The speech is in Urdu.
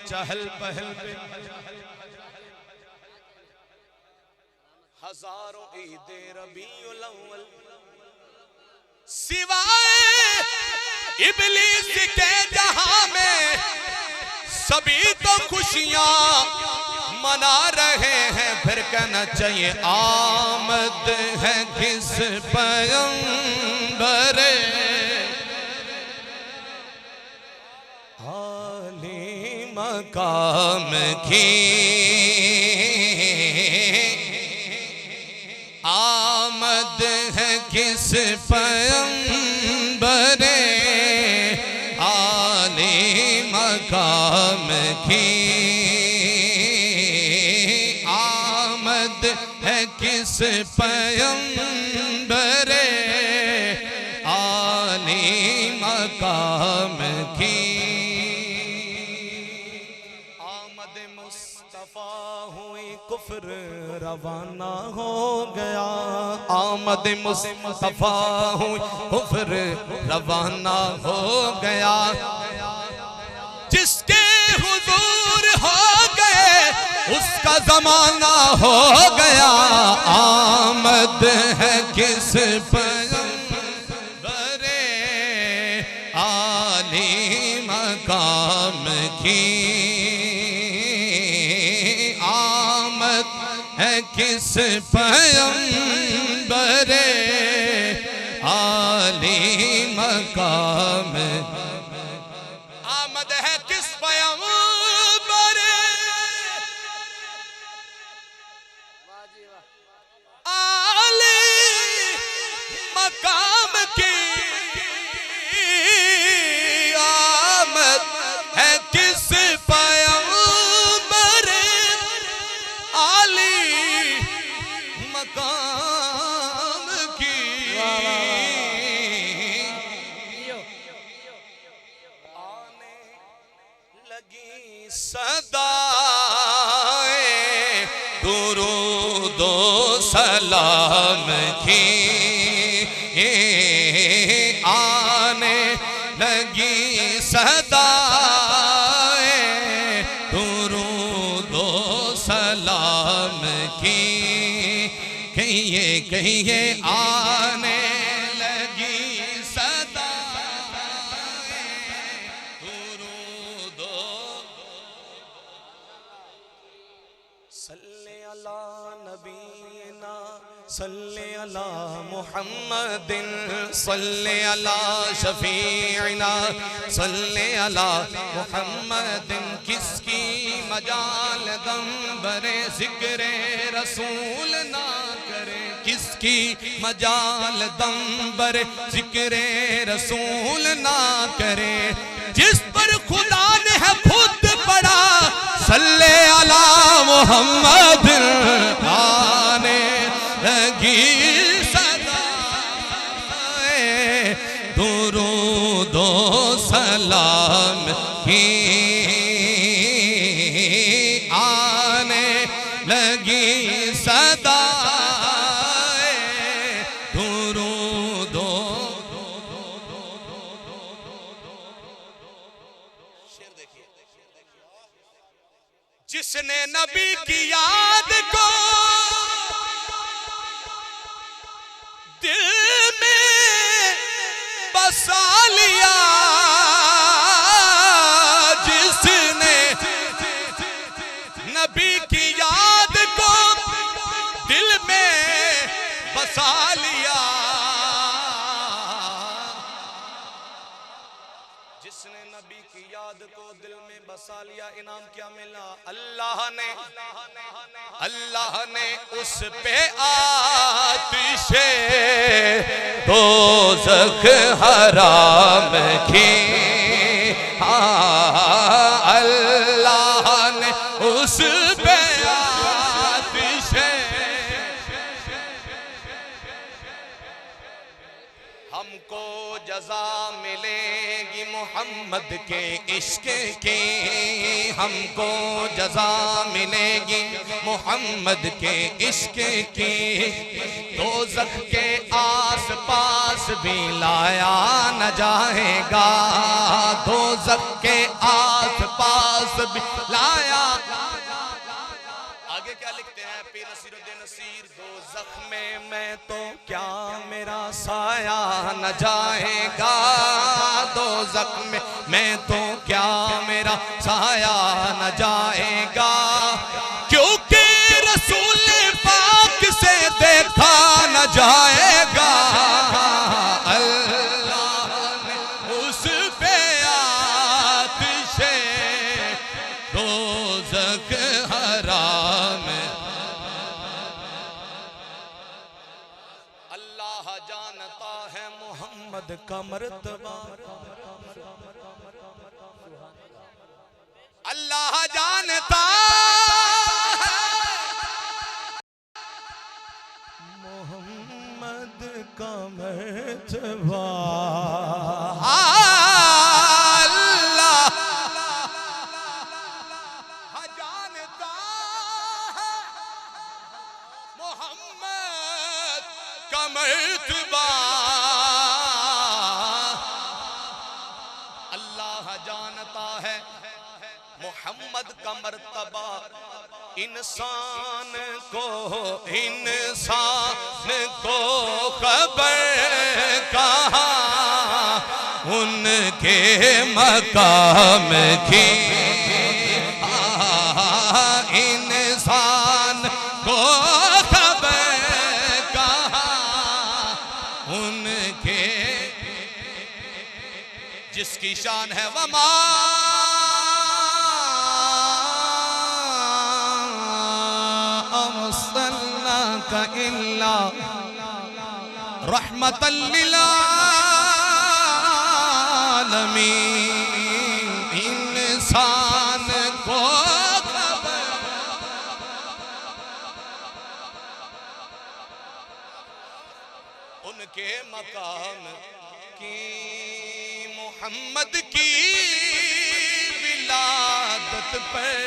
چہل پہل پہ ہزاروں عید ربیع الاول سوائے ابلیس کے جہاں میں سبھی تو خوشیاں منا رہے ہیں پھر کہنا چاہیے آمد ہے کس پیغمبر عالی مقام کی آمد ہے کس پیغمبر عالی مقام کی آمد ہے کس پیغمبر عالی مقام کی آمد مصطفیٰ ہوئی کفر روانہ ہو گیا آمد مصطفیٰ ہوئی کفر روانہ ہو گیا جس کے حضور ہو گئے اس کا زمانہ ہو گیا آمد ہے کس پیغمبر عالی مقام کی آمد ہے کس پیغمبر عالی مقام آمد ہے کس پیغمبر عالی مقام کی آمد ہے کس پیغمبر عالی مقام کی آنے لگی صدائے درود و سلام کی آنے لگی صدائے درود و سلام کی کہیے آنے لگی صدائے درود و صلی علی نبینا صلی علی محمد صلی علی شفیعنا صلی علی محمد کس کی مجال دم برے ذکر رسول نہ کرے کس کی مجال دم برے ذکر رسول نہ کرے جس پر خدا نے ہے خود پڑھا صلی علی محمد آنے لگی صدائے درود و سلام کی آنے لگی صدائے درود و شعر دیکھیے جس نے نبی کی یاد کو دل میں بسا لیا جس نے نبی کی یاد کو دل میں بسا لیا جس نے نبی کی یاد کو دل میں بسا لیا انعام کیا ملا اللہ نے اس پہ آتش دوزخ حرام کی اللہ نے اس پہ آتش ہم کو جزا ملے گی محمد کے عشق کی ہم کو جزا ملے گی محمد کے عشق کی دوزخ کے آس پاس بھی لایا نہ جائے گا دوزخ کے آس پاس بھی لایا. آگے کیا لکھتے ہیں پیر نصیر الدین نصیر؟ دوزخ میں تو کیا میرا سایہ نہ جائے گا, دوزخ میں تو کیا میرا سایہ نہ جائے گا, کیونکہ رسول پاک سے دیکھا نہ جائے گا. اللہ نے اس پہ آتش دوزخ حرام. اللہ جانتا ہے محمد کا مرتبہ, اللہ جانتا محمد کا مرتبہ. اللہ جانتا محمد کا مرتبہ, اللہ جانتا ہے محمد کا مرتبہ. انسان کو خبر کہاں ان کے مقام کی, انسان کو خبر کہاں ان کے, جس کی شان ہے وما إلا رحمة للعالمين. انسان کو خبر ان کے مقام کی, محمد کی ولادت پر